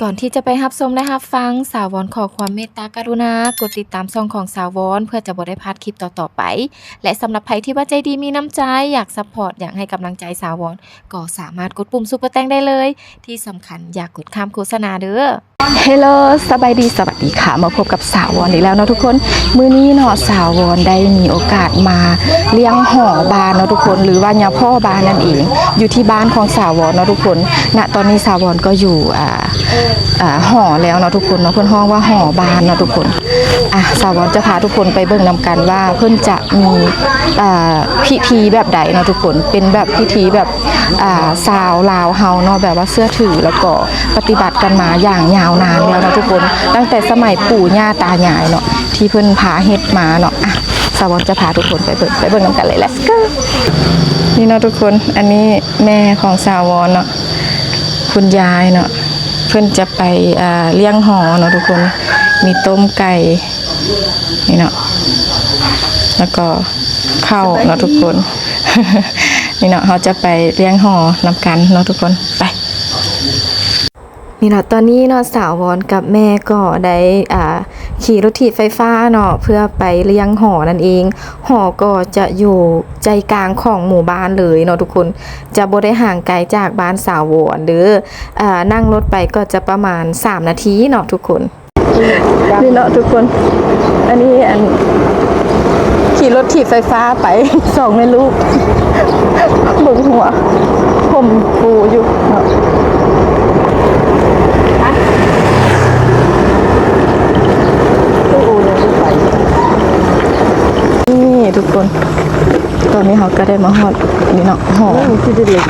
ก่อนที่จะไปรับชมและรับฟังสาววอนขอความเมตตากรุณากดติดตามช่องของสาววอนเพื่อจะบ่ได้พลาดคลิปต่อๆไปและสำหรับใครที่ว่าใจดีมีน้ำใจอยากซัพพอร์ตอยากให้กำลังใจสาววอนก็สามารถกดปุ่มซุปเปอร์แตงได้เลยที่สำคัญอย่ากกดข้ามโฆษณาเด้อเฮลโลสบายดีสวัสดีค่ะมาพบกับสาววอนอีกแล้วเนาะทุกคนมื้อนี้เนาะสาววอนได้มีโอกาสมาเลี้ยงห่อบานเนาะทุกคนหรือว่าญาพ่อบานนั่นเองอยู่ที่บ้านของสาววอนเนาะทุกคนณตอนนี้สาววอนก็อยู่ห่อแล้วเนาะทุกคนเนาะเพิ่นฮ้องว่าห่อบานเนาะทุกคนสาววอนจะพาทุกคนไปเบิ่งนำกันว่าเพิ่นจะมีพิธีแบบใดเนาะทุกคนเป็นแบบพิธีแบบสาวลาวเฮาเนาะแบบว่าเสื้อถือแล้วก็ปฏิบัติกันมาอย่างยาวนานแล้วเนาะทุกคนตั้งแต่สมัยปู่ย่าตายายเนาะที่เพิ่นพาเฮ็ดมาเนาะสาววอนจะพาทุกคนไปเบิ่งนำกันเลย let's go นี่เนาะทุกคนอันนี้แม่ของสาววอนเนาะคุณยายเนาะเพิ่นจะไปเลี้ยงห่อเนาะทุกคนมีต้มไก่นี่เนาะแล้วก็ข้าวเนาะทุกคน นี่เนาะเขาจะไปเลี้ยงห่อนำกันเนาะทุกคนไปนี่เนาะตอนนี้เนาะสาววอนกับแม่ก็ได้ขี่รถถีบไฟฟ้าเนาะเพื่อไปเลี้ยงห่อนั่นเองห่อก็จะอยู่ใจกลางของหมู่บ้านเลยเนาะทุกคนจะบ่ได้ห่างไกลจากบ้านสาววอนหรือนั่งรถไปก็จะประมาณ3 นาทีเนาะทุกคนนี่เนาะทุกคนอันนี้ขี่รถถีบไฟฟ้าไป2 แม่ลูกบึงหัวผมปูอยู่เนาะนี่ทุกคนตอนนี้เขาก็ได้มาฮอดนี่เนาะหอที่จะเรียน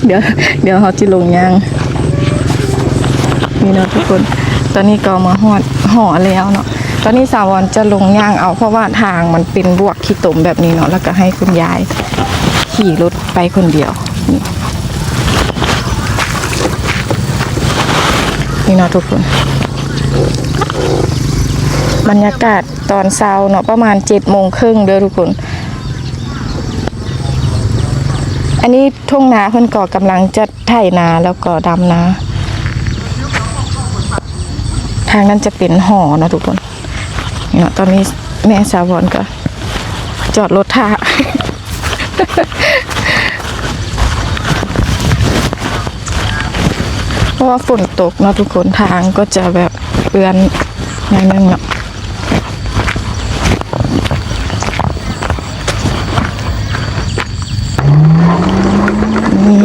เดี๋ยวเขาจะลงย่างนี่เนาะทุกคนตอนนี้ก็มาฮอดห่อแล้วเนาะตอนนี้สาววอนจะลงย่างเอาเพราะว่าทางมันเป็นบวกขี้ตมแบบนี้เนาะแล้วก็ให้คุณยายขี่รถไปคนเดียวนี่เนาะทุกคนบรรยากาศตอนเช้าเนาะประมาณ7:30เด้อทุกคนอันนี้ทุ่งนาเพิ่นก็กำลังจะไถนาแล้วก็ดำนาทางนั้นจะเป็นห่อเนาะทุกคนเนาะตอนนี้แม่สาววอนก็จอดรถท่า เพราะว่าฝนตกเนาะทุกคนทางก็จะแบบเปื้อนนิดนึงเนาะนี่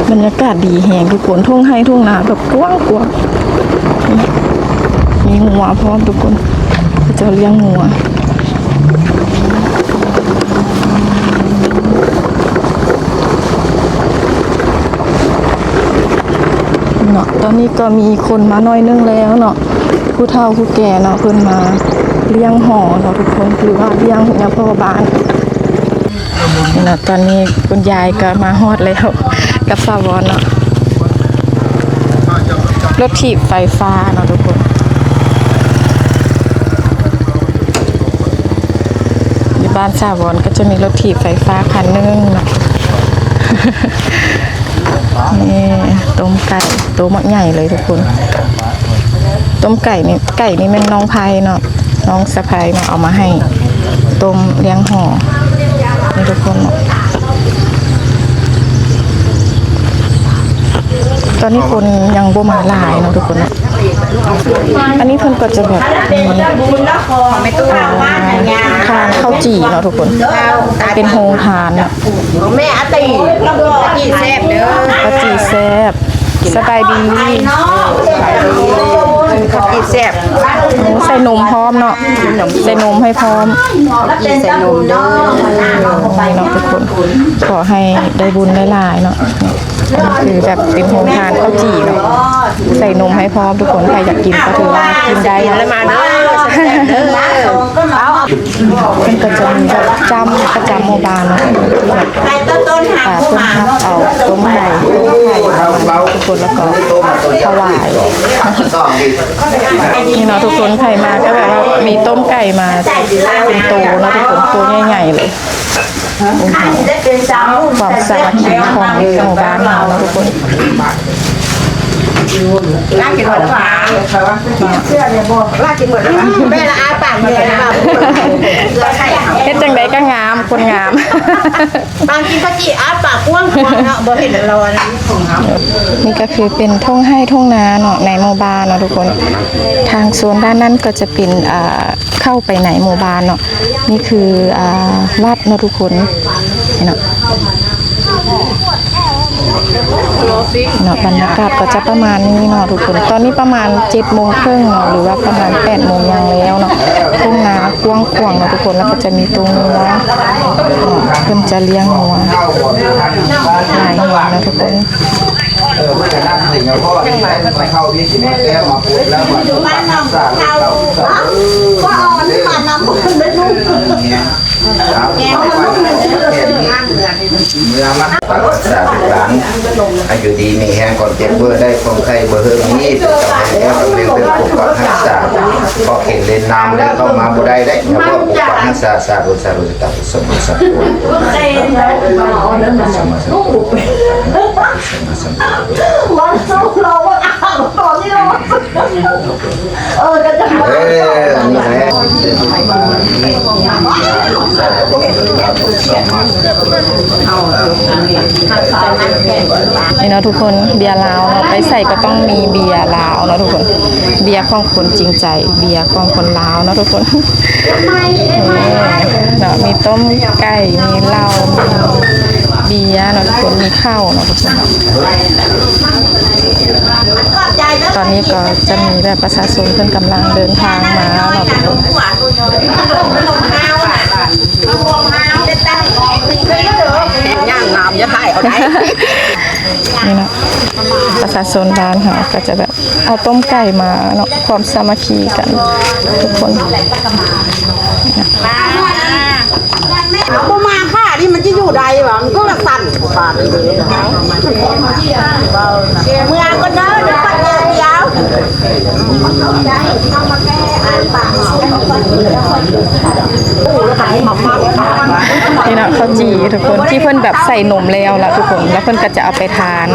บรรยากาศดีแหงทุกคนทุ่งไร่ทุ่งนาแบบกว้างมีงัวพร้อมทุกคนจะเลี้ยงงัวเนาะตอนนี้ก็มีคนมาหน่อยนึงแล้วเนาะผู้เฒ่าผู้แก่เนาะเพิ่นมาเลี้ยงห่อเนาะทุกคนหรือว่าเลี้ยงญาพ่อบ้านนี่เนาะตอนนี้คุณยายก็มาฮอดแล้วกับสาววอนเนาะรถถีบไฟฟ้าเนาะทุกคนในบ้านสาววอนก็จะมีรถถีบไฟฟ้าคันนึงเนาะ นี่ต้มไก่ตัวมักใหญ่เลยทุกคนต้มไก่นี่เป็นน้องพายเนาะน้องสะพายเนาะเอามาให้ต้มเลี้ยงห่อนี่ทุกคนเนาะตอนนี้คนยังบ่มาหลายเนาะทุกคนเนาะอันนี้เพิ่นก็จะแบบมีทานข้าวจี่เนาะทุกคนเป็นโฮงทานเนาะแม่อาตีจีแซ่บเด้อข้าวจี่แซ่บสบายดีข้าวจีแซ่บใส่นมพร้อมเนาะใส่นมให้พร้อมจีใส่นมเด้อนี่เนาะทุกคนขอให้ได้บุญได้หลายเนาะคือแบบเป็นโฮงทานข้าวจี่เนาะใส่นมให้พร้อมทุกคนใครอยากกินก็ถือว่ากินได้แล้วมาเด้อแซ่บเด้อ มันก็จะมีแบบจำประจำหมู่บ้านเนาะที่แบบเพิ่นทับเอาต้มไก่ทุกคนแล้วก็ถวายนี่เนาะทุกคนใครมาก็แบบว่ามีต้มไก่มาเป็นโตเนาะทุกคนตัวใหญ่ๆเลยความสามัคคีของหมู่บ้านเราเนาะทุกคนลากกินหมดแล้วเสื้อเนี่ยบอกลากกินหมดแล้วแม่ละอาปากเลยนะเฮ็ดจังไดก็งามคนงาม บางกินข้าวจีอาปากกว้างๆเนาะบ่เห็นเราอันนี้ของเรานี่ก็คือเป็นทุ่งไร่ทุ่งนาเนาะในหมู่บ้านเนาะทุกคนทางโซนด้านนั้นก็จะเป็นเข้าไปในหมู่บ้านเนาะนี่คือวัดเนาะทุกคนเนาะบรรยากาศก็จะประมาณนี้เนาะทุกคนตอนนี้ประมาณ7:30นเนาะหรือว่าประมาณ8 โมงยังแล้วเนาะทุ่งนากว้างขวางเนาะทุกคนแล้วก็จะมีตรงนี้เนาะเพิ่นจะเลี้ยงหัวหลายหัวเนาะทุกคนมันจะนั่งถึงแล้วก็ไปเข้าที่สิบแก้วมาพูดแล้วมาดูบ้านน้องเขาก็อ่อนมาน้ำมันไม่รู้แก้วมันเมื่อมาปรักษาหลังอายุดีมีแห้งก่อนเจ็บเบื่อได้คงไข้เบื่อเฮิร์นี้จะแล้วเรียนเป็นปกปักรักษาพอเข็นเล่นน้ำแล้วเข้ามาบุได้ได้เพราะปกปักรักษาสารุสารุตาสมสัตว์วันศุกร์เราว่าอ้าวตอนนี้เราก็จะมานี่แหละนี่เนาะทุกคนเบียร์ลาวเนาะไปใส่ก็ต้องมีเบียร์ลาวเนาะทุกคนเบียร์ของคนจริงใจเบียร์ของคนลาวเนาะทุกคนเนาะมีต้มไก่มีเหล้ามีเบียร์เนาะทุกคนมีข้าวเนาะทุกคนตอนนี้ก็จะมีแบบประชาชนเพิ่นกำลังเดินทางมาเนาะทุกคนย่างงามจะถ่ายเอาได้นี่เนาะประชาชนบ้านเฮาก็จะแบบเอาต้มไก่มาเนาะความสามัคคีกันทุกคนเอามาค่ะนี่มันจะอยู่ใดวะมันก็ละสั่นบาดเลยเมื่อก็เด้อเดี๋ยวปัดยาวนี่เนาะข้าวจีทุกคนที่เพิ่นแบบใส่นมแล้วล่ะทุกคนแล้วเพิ่นก็จะเอาไปทาน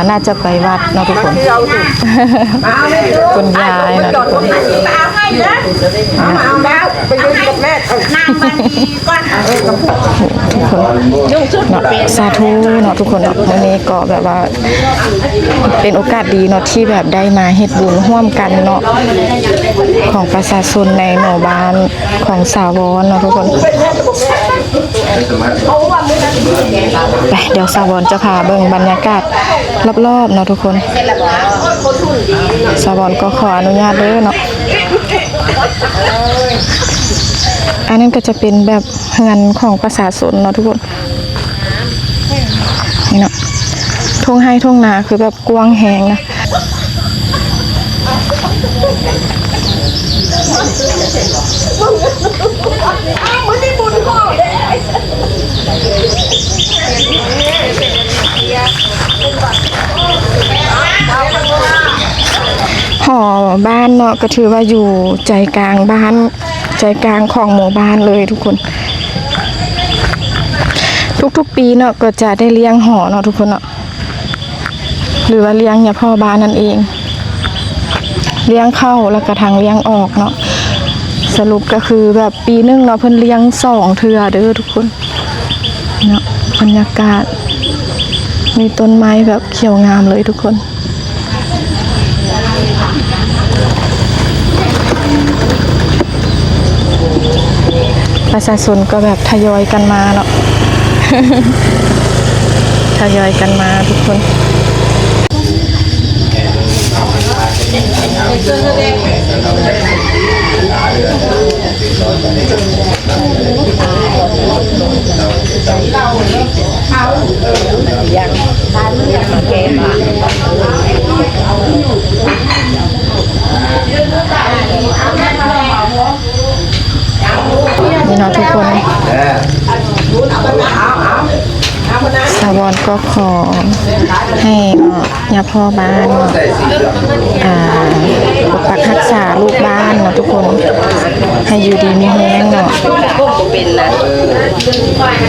น่าจะไปวัดเนาะทุกคนคุณยายเนาะทุกคนเอาให้นะเอาแล้วไปยืนกับแม่นั่งมาดีก่อนทุกคนเนาะสาธุเนาะทุกคนเนาะวันนี้ก็แบบว่าเป็นโอกาสดีเนาะที่แบบได้มาเฮ็ดบุญร่วมกันเนาะของประชาชนในหมู่บ้านของสาวรเนาะทุกคนไปเดี๋ยวสาวรจะพาเบิ่งบรรยากาศรอบๆเนาะทุกคนสาวรก็ขออนุญาตเด้อเนาะอันนั้นก็จะเป็นแบบเงินของประชาชนเนาะทุกคนนี่เนาะทุ่งไร่ทุ่งนาคือแบบกว้างแหงนะหอบ้านเนาะก็ถือว่าอยู่ใจกลางบ้านใจกลางของหมู่บ้านเลยทุกคนทุกๆปีเนาะก็จะได้เลี้ยงหอเนาะทุกคนเนาะหรือว่าเลี้ยงเนี่ยพ่อบ้านนั่นเองเลี้ยงเข้าแล้วก็ทางเลี้ยงออกเนาะสรุปก็คือแบบปีนึงเนาะเพิ่นเลี้ยง2 เทื่อเด้อทุกคนเนาะบรรยากาศมีต้นไม้แบบเขียวงามเลยทุกคนประชาชนก็แบบทยอยกันมาเนาะ ทยอยกันมาทุกคน เนาะทุกคนสาวรก็ขอให้เนาะยาพ่อบ้านเนาะปกปักรักษาลูกบ้านเนาะทุกคนให้อยู่ดีมีแห้งเนาะ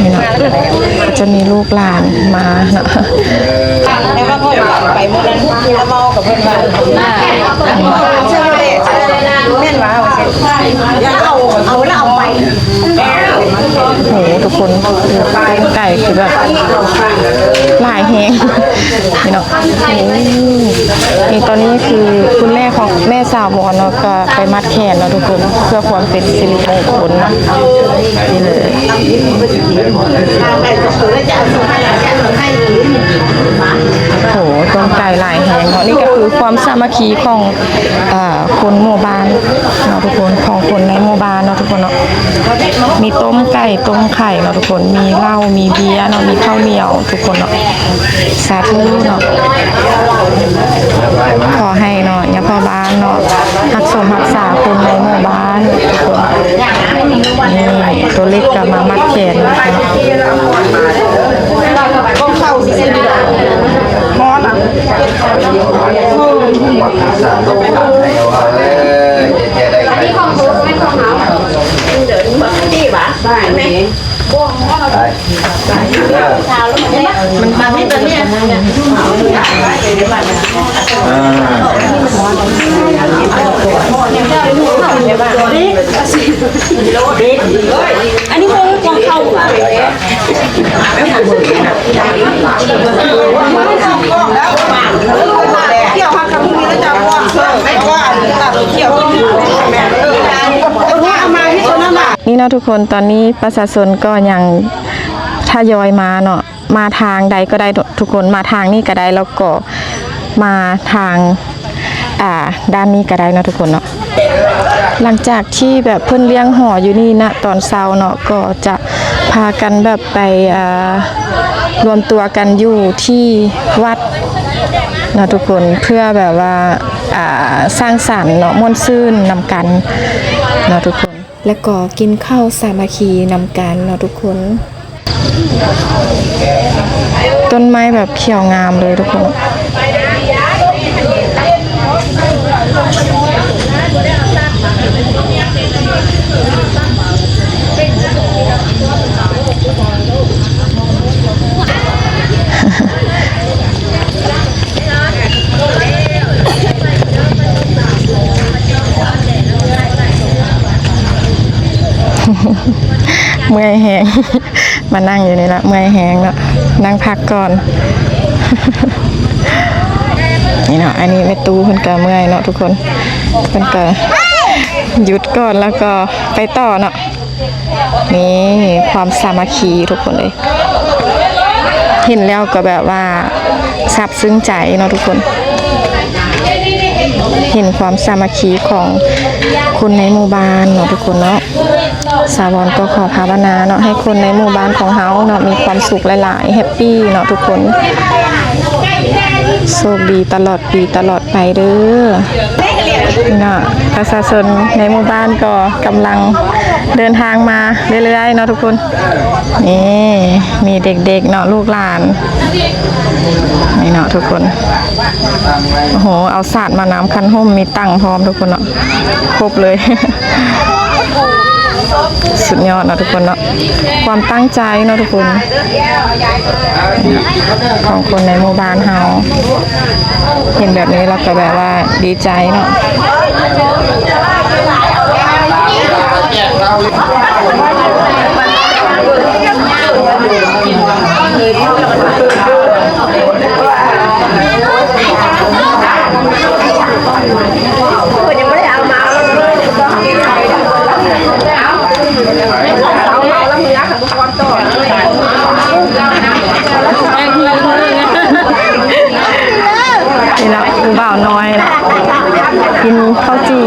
นี่เนาะก็จะมีลูกหลานมาเนาะแล้วก็พ่อไปเมื่อนั้นแล้วเมากับเพื่อนบ้านเชื่อเลยแม่นว่าอย่าเอาแล้วเอาไปโหทุกคนไก่คือแบบหลายแฮงนี่เนาะนี่ตอนนี้คือคุณแม่ของแม่สาวหมอเนาะก็ไปมัดแขนเนาะทุกคนเพื่อความเป็นสิริมงคลเนาะนี่เลยโหต้นไก่หลายแฮงเนาะนี่ก็คือความสามัคคีของคนหมู่บ้านเนาะทุกคนของคนในหมู่บ้านเนาะทุกคนเนาะมีต้มไก่ต้มไข่เนาะทุกคนมีเหล้ามีเบียร์เนาะมีข้าวเหนียวทุกคนเนาะสาธุเนาะขอให้เนาะยาพ่อบ้านเนาะรักสมรักษาคนในหมู่บ้านทุกคนนี่ตัวเล็กกับมามัดแขนนะคะก็เข้าสิมอนอ่ะสามลูกหลานให้ว่าจะได้ใครเดินมาที่บ้านได้ไหมบ้องว่าไปเราชาวแล้วมันมาไม่เป็นเนี่ยอันนี้มันกองเข้าอ่ะไม่ทันคนนี้นะแล้วเที่ยวพักกับพรุ่งนี้แล้วจะว่างไม่ว่างเที่ยวแม่เอามาที่ชนบทนี่เนาะทุกคนตอนนี้ประชาชนก็ยังทยอยมาเนาะมาทางใดก็ได้ทุกคนมาทางนี้ก็ได้แล้วก็มาทางด้านนี้ก็ได้นะทุกคนเนาะหลังจากที่แบบเพิ่นเลี้ยงห่ออยู่นี่นะตอนเช้าเนาะก็จะพากันแบบไปรวมตัวกันอยู่ที่วัดนะทุกคนเพื่อแบบว่าสร้างสรรค์เนาะม่วนซื่นนำกันเนาะทุกคนแล้วก็กินข้าวสามัคคีนำกันเนาะทุกคนต้นไม้แบบเขียวงามเลยทุกคนเมื่อยแหงมานั่งอยู่นี่ละเมื่อยแหงเนาะนั่งพักก่อนนี่เนาะอันนี้แม่ตู้เพิ่นก็เมื่อยเนาะทุกคนเพิ่นก็หยุดก่อนแล้วก็ไปต่อเนาะนี่ความสามัคคีทุกคนเลยเห็นแล้วก็แบบว่าซาบซึ้งใจเนาะทุกคนเห็นความสามัคคีของคนในหมู่บ้านเนาะทุกคนเนาะสาวรก็ขอภาวนาเนาะให้คนในหมู่บ้านของเฮาเนาะมีความสุขหลายๆแฮปปี้เนาะทุกคนโชคดีตลอดปีตลอดไปเด้อเนาะประชาชนในหมู่บ้านก็กำลังเดินทางมาเรื่อยๆเนาะทุกคนนี่มีเด็กๆเนาะลูกหลานนี่เนาะทุกคนโอ้โหเอาสาดมาน้ำคันห่มมีตั้งพร้อมทุกคนเนาะครบเลยสุดยอดเนาะทุกคนเนาะความตั้งใจเนาะทุกคนของคนในหมู่บ้านเฮาเห็นแบบนี้เราก็แบบว่าดีใจเนาะนี่เนาะคือบ่าวน้อยเนาะกินข้าวจี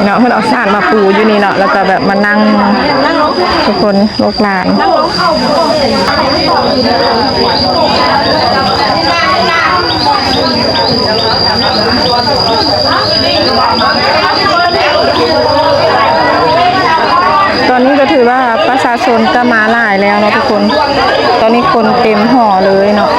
เนาะเพิ่นเอาสารมาปูอยู่นี่เนาะแล้วก็แบบมานั่งทุกคนลูกหลาน ก็ถือว่าประชาชนจะมาหลายแล้วเนาะทุกคนตอนนี้คนเต็มห่อเลยเนาะ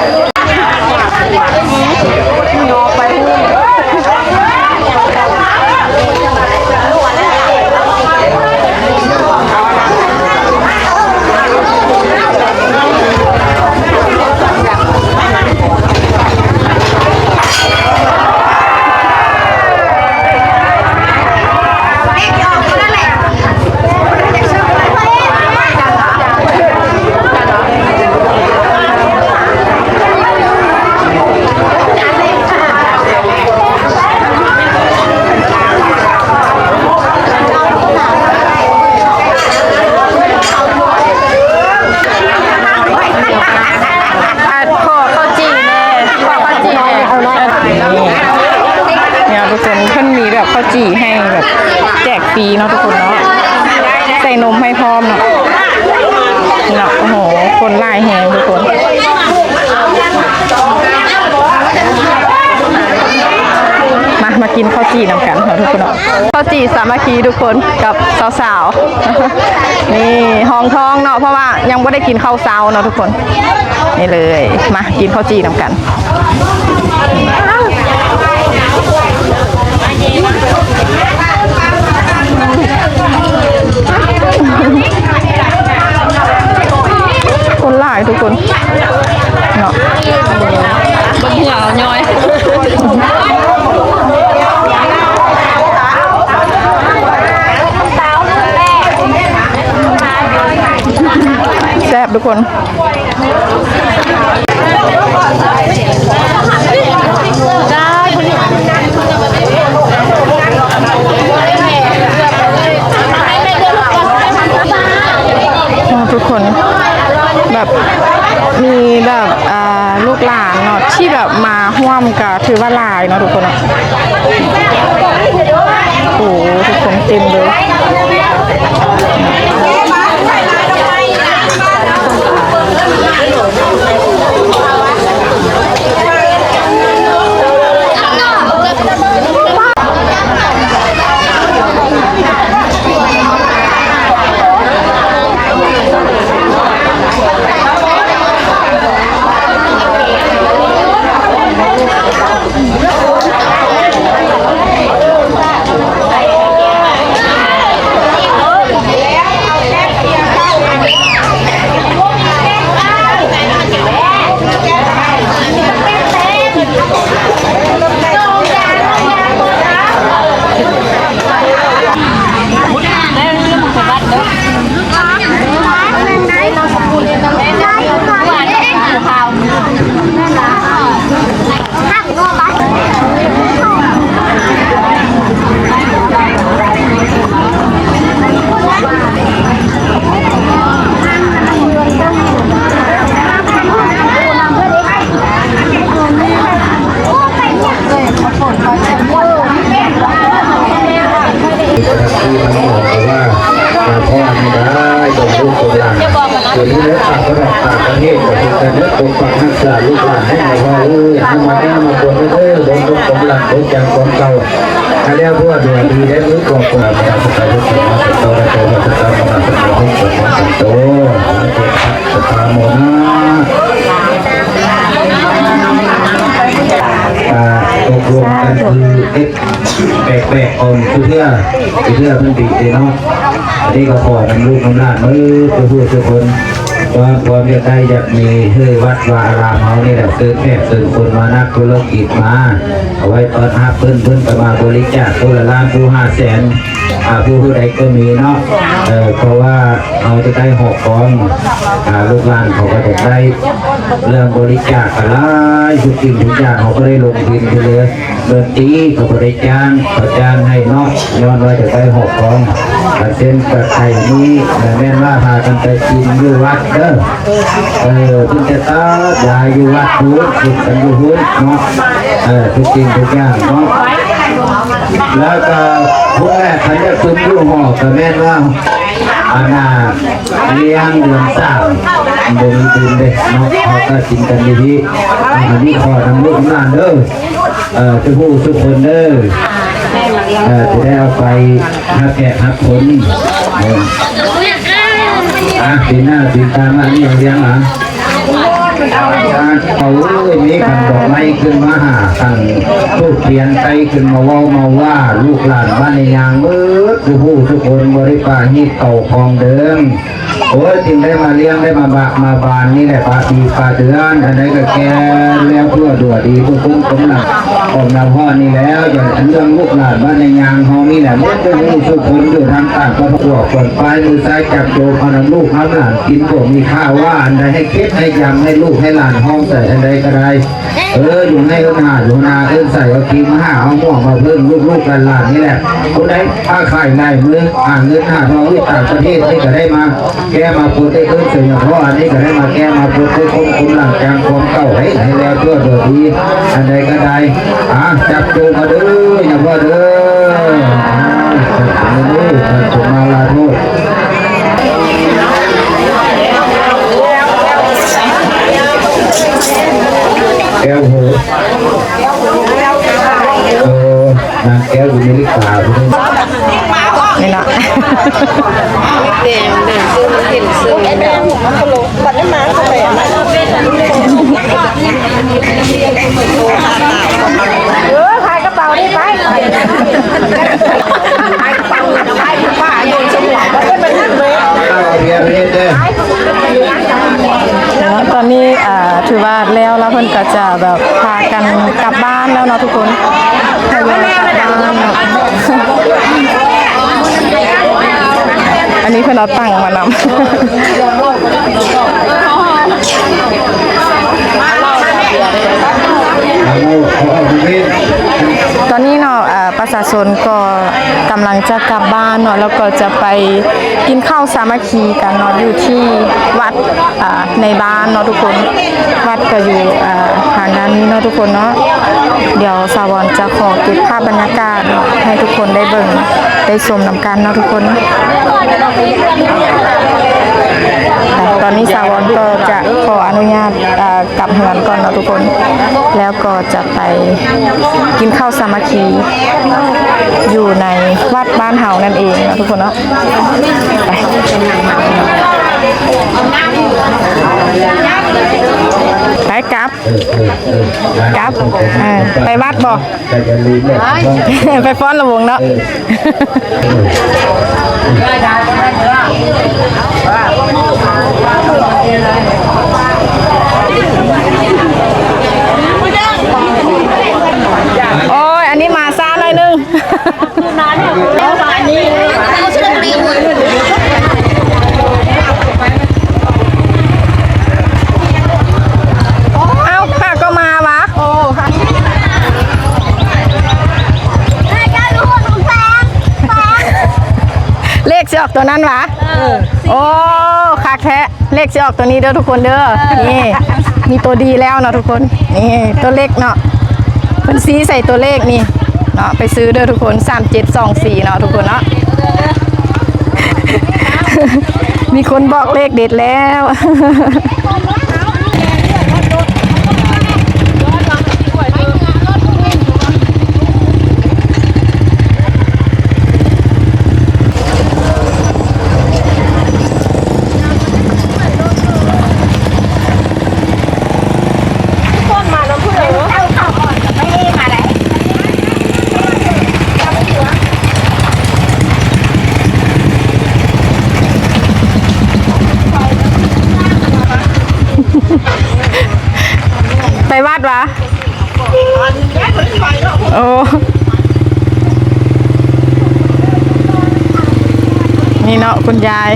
เนี่ยทุกคนเพิ่นมีแบบข้าวจี่ให้แบบแจกฟรีเนาะทุกคนเนาะใส่นมให้พร้อมเนาะโอ้โหคนหลายแฮงทุกคนมากินข้าวจี่นำกันเนาะทุกคนเนาะข้าวจี่สามัคคีทุกคนกับสาวๆนี่ห้องท้องเนาะเพราะว่ายังไม่ได้กินข้าวเช้าเนาะทุกคนนี่เลยมากินข้าวจี่นำกันคนหลายทุกคนเนาะบนหัวย้อยแซ่บทุกคนทุกคนแบบมีแบบลูกหลานเนาะที่แบบมาห่วมกับถือว่าหลายเนาะทุกคนโอ้ทุกคนเต็มเลยส่วนที่เนื้อต่างประเทศก็คือการเนื้อตรงฝั่งนักศึกษาลูกหลานให้มาว่าให้มาแน่มาบนเรื่อยๆโดยตรงผมหลังโดยจังของเก่าถ้าเรียกว่าเดือนดีได้มือกว่ามาสไตล์ที่มาสไตล์ที่มาสไตล์มาสไตล์ที่มาสไตล์สไตล์โมนาตกลงกันคือแปลกๆอมคือเพื่อมันดีเนาะอันนี้ก็ขอนำลูกน้ำหลานมือผู้ทุกคนว่าความเรียกได้จะมีวัดวาอารามเขานี่แหละเกิดแพร่เกิดคนมานักธุรกิจมาเอาไว้ตอนเพิ่นประมาณบริจาคคนละล้านผู้500,000ผู้ใดก็มีเนาะเพราะว่าเราจะได้หอกกองลูกหลานเขาก็จะได้เรื่องบริจาคอะไรทุกสิ่งทุกอย่างเขาก็ได้ลงทุนไปเลยเดินตีเขาบริจาคเขาจ้างให้เนาะย้อนว่าจะได้หอกกองเช่นกระไทยนี้แม่นว่าพากันไปกินอยู่วัดเด้อเพิ่งจะต้ายายอยู่วัดพูดฝึกกันอยู่พูดเนาะทุกสิ่งทุกอย่างเนาะแล้วก็พวกแรกเขาจะขึ้นอยู่หอกับแม่นว่าอาณาเลี้ยงเดือนสามบนดินเด็กเนาะเขาก็กินกันดีๆอันนี้ขอทำลูกหลานเด้อทุกผู้ทุกคนเด้อจะได้เอาไปหักแกะหักผล สีหน้าสีตามานี่เลี้ยงอ่ะเขามีขันดอกไม้ขึ้นมาหาตั้งทูกเทียนใจขึ้นมาว่าลูกหลานบ้านในยางมืดทุกคนบริปาหีเก่าคลองเดิมโอ้ยจึงได้มาเลี้ยงได้มาบานนี่แหละปาปีปาเดือนอันใดก็แก่แล้วเพื่อด่วดีผู้คุ้มผมหนักของนาพ่อนี่แล้วอย่างเรื่องลูกหลานบ้านในยางห้องนี่แหละมันจะมีสุขผลอยู่ทางต่างก็ประกอบก่อนปลายมือซ้ายจับโจมเอาลูกเอาหลานกินผมมีข้าวว่าอันใดให้เก็บให้ยำให้ลูกให้หลานห้องใส่อันใดก็ได้อยู่ให้หาอยู่นาใส่เอากินมาหาเอาหม้อมาเพิ่มลูกหลานนี่แหละคนใดค้าขายในมือเงินหาทองที่ต่างประเทศนี่ก็ได้มาแก้มาพูดได้ขึ้นเสียงเพราะอันนี้ก็ได้มาแก้มาพูดได้คุ้มหลังจางความเก่าให้แล้วเพื่อเดือดดีอันใดก็ได้จับโจมาเด้ออย่าว่าเด้อจุมาลาโทษแก้วโหนางแก้วอยู่ในลิกานี่เนาะพายกระเป๋าดิไปพายกระเป๋าพายป้าโยนสมองก็ได้เป็นนั่งเลยตอนนี้ถือว่าแล้วเพิ่นก็จะแบบพากันกลับบ้านแล้วเนาะทุกคนทยอยกลับบ้านอันนี้เพิ่นเอาตั้งมานำตอนนี้เนาะประชาชนก็กำลังจะกลับบ้านเนาะแล้วก็จะไปกินข้าวสามัคคีกันเนาะอยู่ที่วัดในบ้านเนาะทุกคนวัดก็อยู่ทางด้านนี้เนาะทุกคนเนาะเดี๋ยวสาวรจะขอเก็บภาพบรรยากาศให้ทุกคนได้เบิ่งได้ชมนำกันเนาะทุกคนตอนนี้สาวรก็จะขออนุญาตกลับเฮือนก่อนเนาะทุกคนแล้วก็จะไปกินข้าวสามัคคีอยู่ในวัดบ้านเฮานั่นเองเนาะทุกคนเนาะไปกลับไปวัดบ่ไปฟ้อนระวงเนาะโอ้ยอันนี้มาซ่าหน่อยนึงเอาค่ะก็มาวะโอ้ค่ะเลขจะออกตัวนั้นวะโอ้คักแท้เลขจะออกตัวนี้เด้อทุกคนเด้อนี่มีตัวดีแล้วเนาะทุกคนนี่ตัวเลขเนาะเป็นสีใส่ตัวเลขนี่เนาะไปซื้อเด้อทุกคน3724เนาะทุกคนเนาะมีคนบอกเลขเด็ดแล้วไปวัดวะโอ้นี่เนาะคุณยาย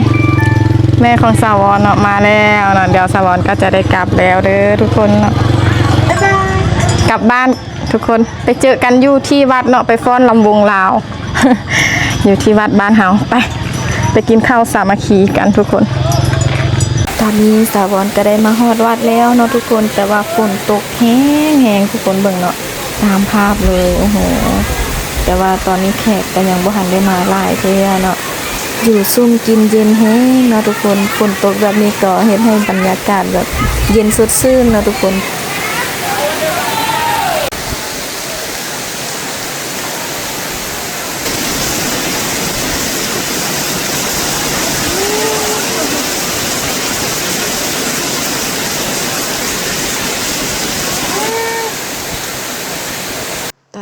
แม่ของสาวรเนาะมาแล้วเนาะเดี๋ยวสาวรก็จะได้กลับแล้วเด้อทุกคนเนาะกลับบ้านทุกคนไปเจอกันอยู่ที่วัดเนาะไปฟ้อนลำวงลาว อยู่ที่วัดบ้านเฮาไปกินข้าวสามัคคีกันทุกคนตอนนี้สาวรก็ได้มาฮอดวัดแล้วเนาะทุกคนแต่ว่าฝนตกแห้งทุกคนเบิ่งเนาะตามภาพเลยโอ้โหแต่ว่าตอนนี้แขกก็ยังบ่ทันได้มาหลายเท่าเนาะอยู่ซุ่มกินเย็นแห้งเนาะทุกคนฝนตกแบบนี้ก็เฮ็ดให้บรรยากาศแบบเย็นสดชื่นเนาะทุกคน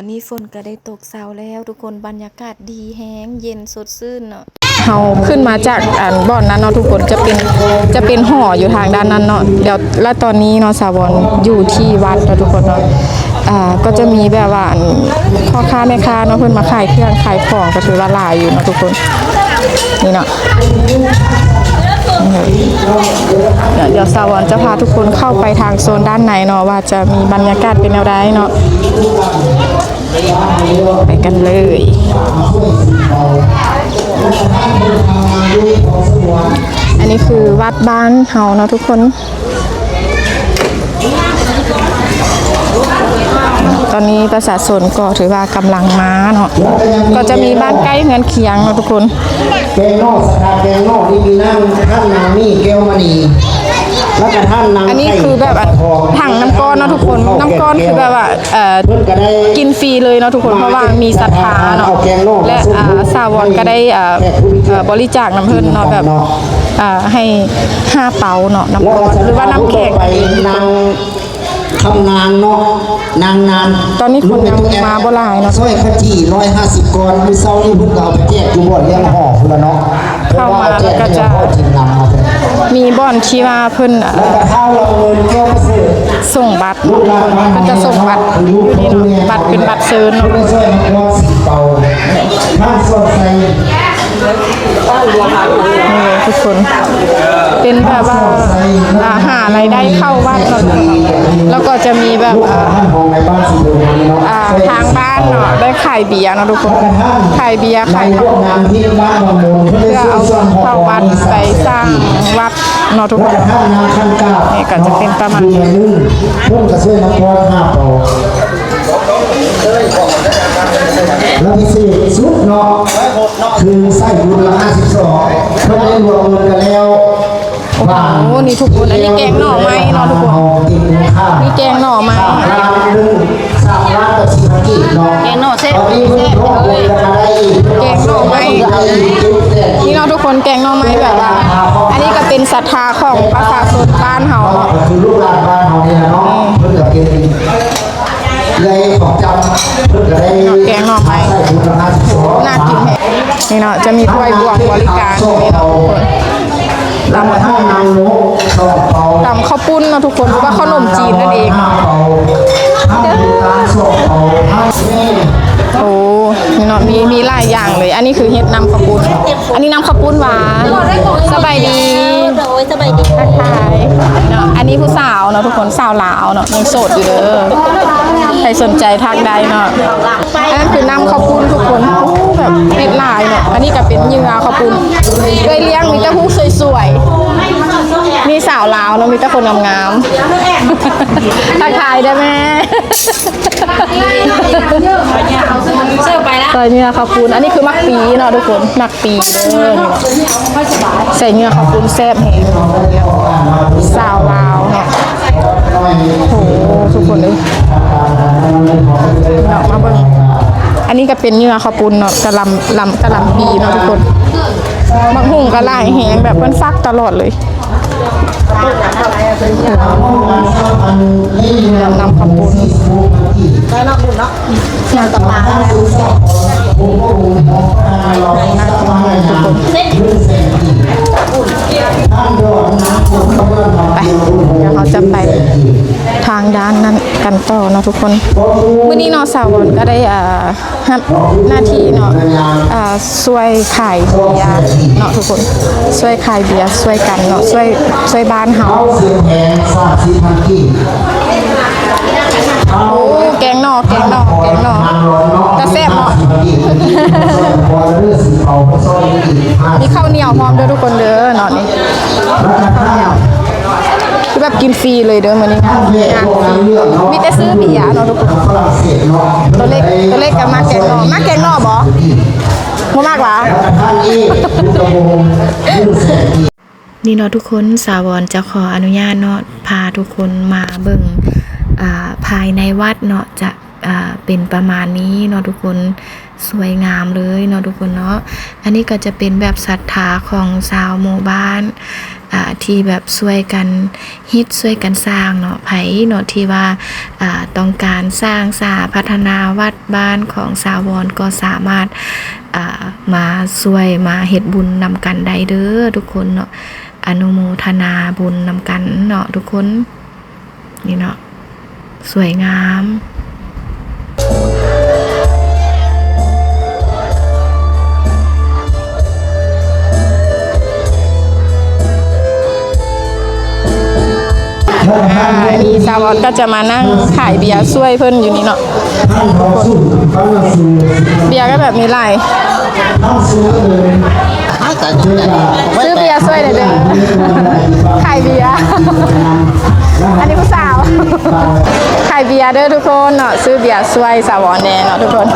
อนนี้ฝนก็ได้ตกเช้าแล้วทุกคนบรรยากาศดีแฮงเย็นสดชื่นเนาะเฮาขึ้นมาจากบ่อนนั้นเนาะทุกคนจะเป็นหออยู่ทางด้านนั้นเนาะเดี๋ยวแล้วตอนนี้เนาะสาวรอยู่ที่วัดเนาะทุกคนเนาะก็จะมีแบบว่าพ่อค้าแม่ค้าเนาะเพิ่นมาขายเครื่องขายของก็ถือว่าหลายอยู่เนาะทุกคนนี่เนาะเดี๋ยวสาวรจะพาทุกคนเข้าไปทางโซนด้านในเนาะว่าจะมีบรรยากาศเป็นแนวใดเนาะไปกันเลยอันนี้คือวัดบ้านเฮาเนาะทุกคนตอนนี้ประชาชนก็ถือว่ากำลังมาเนาะก็จะมีบ้านใกล้เฮือนเคียงเนาะทุกคนแกงนอกสถานแกงนอกนี่มีนั่งท่านนางนี่แก้วมณีแล้วก็ท่านนาง อันนี้คือแบบถังน้ำก้อนเนาะทุกคนน้ำก้อนคือแบบว่ากินฟรีเลยเนาะทุกคนเพราะว่ามีศรัทธาเนาะและสาวรก็ได้บริจาคน้ำเพิ่นเนาะแบบให้5เปาเนาะน้ำก้อนหรือว่าน้ำแข็งนางคำนางเนาะนางนานตอนนี้คนยังมาบ่หลายเนาะสร้อยขจี150ก้อนมื้อเช้านี่เพิ่นก็เอาไปแจกอยู่บ่อนเลี้ยงห่อพุ่นละเนาะเข้ามาแล้วก็จะมีบ่อนที่ว่าเพิ่นส่งบัตรมันจะส่งบัตรอยู่นี่เนาะบัตรเป็นบัตรเชิญเนาะทุกคนเป็นแบบว่าหารายได้เข้าวัดเนาะแล้วก็จะมีแบบทางบ้านเนาะได้ขายเบียร์เนาะทุกคนขายเบียร์ขายเพื่อเอาเข้าวัดไปสร้างวัดเนาะทุกคนนี่ก็จะเป็นประมาณนี้แล้วพิเศษสุดเนาะคือไส้บุญละ52เพิ่นได้รวมเงินกันแล้วโอ้โหนี่ทุกคนอันนี้แกงหน่อไม้เนาะทุกคนนี่แกงหน่อไม้3 ล้านกับ4,000กีบเนาะแกงหน่อเส้น แกงหน่อไม้นี่เนาะทุกคนแกงหน่อไม้แบบว่าอันนี้ก็เป็นศรัทธาของประชาชนบ้านเฮาเนาะคือลูกหลานบ้านเฮาเนี่ยเนาะเพิ่นก็เป็นเลยของจำเพิ่นก็ได้แกงหน่อไม้น่ากินแฮะนี่เนาะจะมีถ้วยบวงบริการนี่เนาะทุกคนตำข้าวปุ้นเนาะทุกคนหรือว่าขนมจีนนั่นเองโอ้นี่เนาะมีหลายอย่างเลยอันนี้คือเฮ็ดน้ำข้าวปุ้นอันนี้น้ำข้าวปุ้นหวานสบายดีสบายดีทักทายเนาะอันนี้ผู้สาวเนาะทุกคนสาวลาวเนาะยังโสดอยู่เด้อใครสนใจทักได้เนาะอันนั้นคือน้ำข้าวปุ้นทุกคนแบบเฮ็ดหลายเนาะอันนี้ก็เป็นเหยื่อข้าวปุ้นเคยเลี้ยงมีแต่ผู้สวยๆมีสาวลาวเนาะมีแต่คนงามๆทักทายได้ไหมเสิร์ฟไปแล้วใส่เนื้อข้าวปุ้นอันนี้คือมักปีเนาะทุกคนมักปีเด้อใส่เนื้อข้าวปุ้นแซ่บแฮงสาวลาวเนาะโอ้โหทุกคนเลยเนาะมาเบิ่งอันนี้ก็เป็นเนื้อข้าวปุ้นเนาะกะหล่ำปีเนาะทุกคนมักหุ่งกะลายแฮงแบบเพิ่นฟักตลอดเลยน้ำข้าวปุ้นได้นอกบุญเนาะงานต่อมาไปเดี๋ยวเขาจะไปทางด้านนั้นกันต่อเนาะทุกคนมื้อนี้เนาะสาวรก็ได้รับหน้าที่เนาะช่วยขายเบียร์เนาะทุกคนช่วยขายเบียร์ช่วยกันเนาะช่วยบ้านเฮาโอ้แกงหน่อจะแซ่บเนาะมีข้าวเหนียวพร้อมด้วยทุกคนเด้อเนาะนี่ข้าวเหนียวคือแบบกินฟรีเลยเด้อมื้อนี้งานฟรีมีแต่ซื้อเบียร์เนาะทุกคนตัวเล็กกับมาแกงหน่อบ่มากหวะนี่เนาะทุกคนสาวรจะขออนุญาตเนาะพาทุกคนมาเบิ่งภายในวัดเนาะจะเป็นประมาณนี้เนาะทุกคน สวยงามเลยเนาะทุกคนเนาะอันนี้ก็จะเป็นแบบศรัทธาของชาวหมู่บ้านที่แบบช่วยกันฮิตช่วยกันสร้างเนาะไผเนาะที่ว่าต้องการสร้างพัฒนาวัดบ้านของสาวรก็สามารถมาช่วยมาเฮ็ดบุญนำกันได้เด้อทุกคนเนาะอนุโมทนาบุญนำกันเนาะทุกคนนี่เนาะสวยงามนี่สาวก็จะมานั่งขายเบียร์ช่วยเพิ่นอยู่นี่เนาะเบียร์ก็แบบมีหลายซื้อเบียร์ช่วยเลยเด้อขายเบียร์อันนี้ผู้สาวขายเบียร์เด้อทุกคนเนาะซื้อเบียร์ช่วยสาวแน่เนาะทุกคน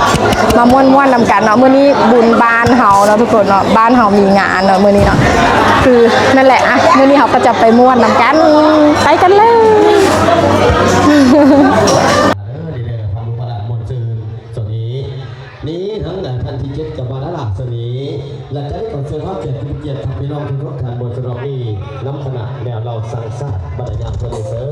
มาม่วนๆนำกันเนาะมื้อนี้บุญบ้านเฮาเนาะทุกคนเนาะบ้านเฮามีงานเนาะมื้อนี้เนาะคือนั่นแหละอ่ะมื้อนี้เฮาก็จะไปม่วนนำกันไปกันเลยนี้ทั้งแต่พันธีเจ็ดกับมาละหลักสนีและจะได้ก่อนเชิญพ่อเกียรติเกียรติทำพี่น้องทุกทุกท่านบนสรณีน้ำขณะแนวเราสั่งซาดบรรยายเพื่อเสริ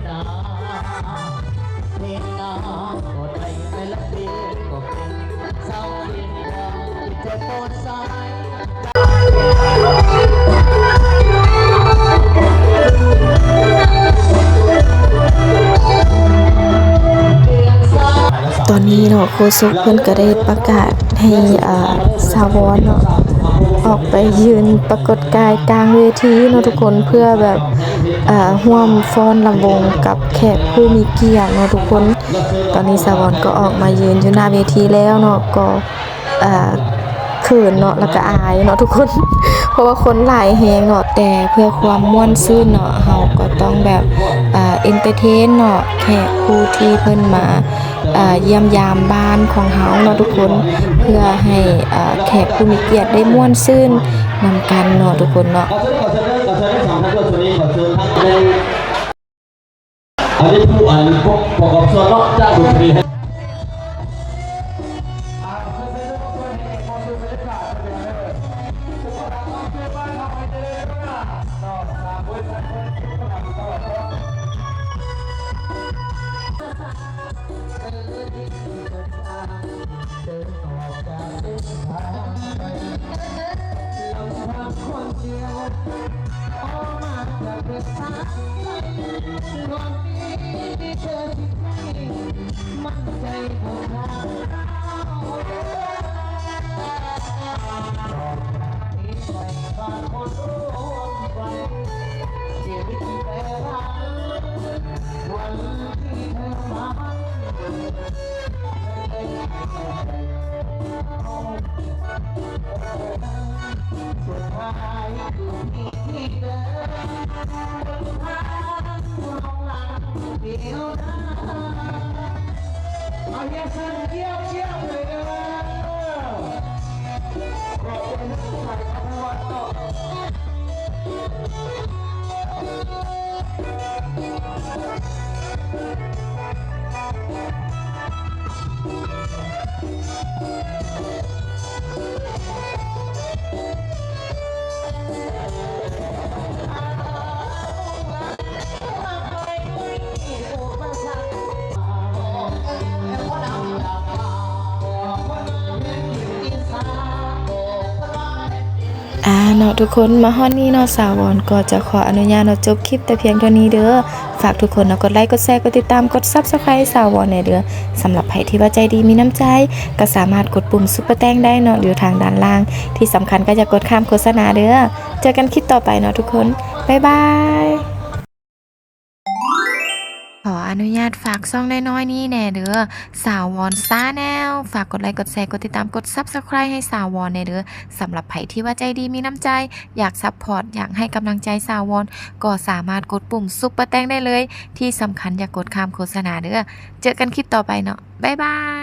นาเพลงนาก็ได้เมโลดี้ก็เป็นเศร้าเพียงอย่างที่เธอโปรดสาย ตอนนี้เนาะโฆษกเพิ่นก็ได้ประกาศให้สาวรเนาะออกไปยืนปรากฏกายกลางเวทีเนาะทุกคนเพื่อแบบร่วมฟ้อนรำวงกับแขกผู้มีเกียรติเนาะทุกคนตอนนี้สาวรก็ออกมายืนอยู่หน้าเวทีแล้วเนาะก็เขินเนาะแล้วก็อายเนาะทุกคน เพราะว่าคนหลายแฮงเนาะแต่เพื่อความม่วนซื่นเนาะเฮาก็ต้องแบบเอนเตอร์เทนเนาะแขกผู้ที่เพิ่นมาเยี่ยมยามบ้านของเฮาเนาะทุกคนเพื่อให้แขกผู้มีเกียรติได้ม่วนซื่นนำกันเนาะทุกคนเนาะ ขอเชิญทั้งสองท่านด้วยตัวนี้ขอเชิญทั้งในอันนี้ผู้ประกอบส่วนเนาะจ้างดนตรีให้ เนาะทุกคนมาฮอดนี้เนาะสาวรก็จะขออนุญาตเนาะจบคลิปแต่เพียงเท่านี้เด้อฝากทุกคนเนาะกดไลค์กดแชร์กดติดตามกด Subscribe สาวรเนี่ยเด้อสำหรับใครที่ว่าใจดีมีน้ำใจก็สามารถกดปุ่มซุปเปอร์แตงได้เนาะอยู่ทางด้านล่างที่สำคัญก็จะกดข้ามโฆษณาเด้อเจอกันคลิปต่อไปเนาะทุกคนบ๊ายบายขออนุญาตฝากซ่องน้อยๆนี้แน่เด้อสาววอนซ่าแนวฝากกดไลค์กดแชร์กดติดตามกด Subscribe ให้สาววอนแน่เด้อสำหรับใครที่ว่าใจดีมีน้ำใจอยากซัพพอร์ตอยากให้กำลังใจสาววอนก็สามารถกดปุ่มซุปเปอร์แตงได้เลยที่สำคัญอย่ากดข้ามโฆษณาเด้อเจอกันคลิปต่อไปเนาะบ๊ายบาย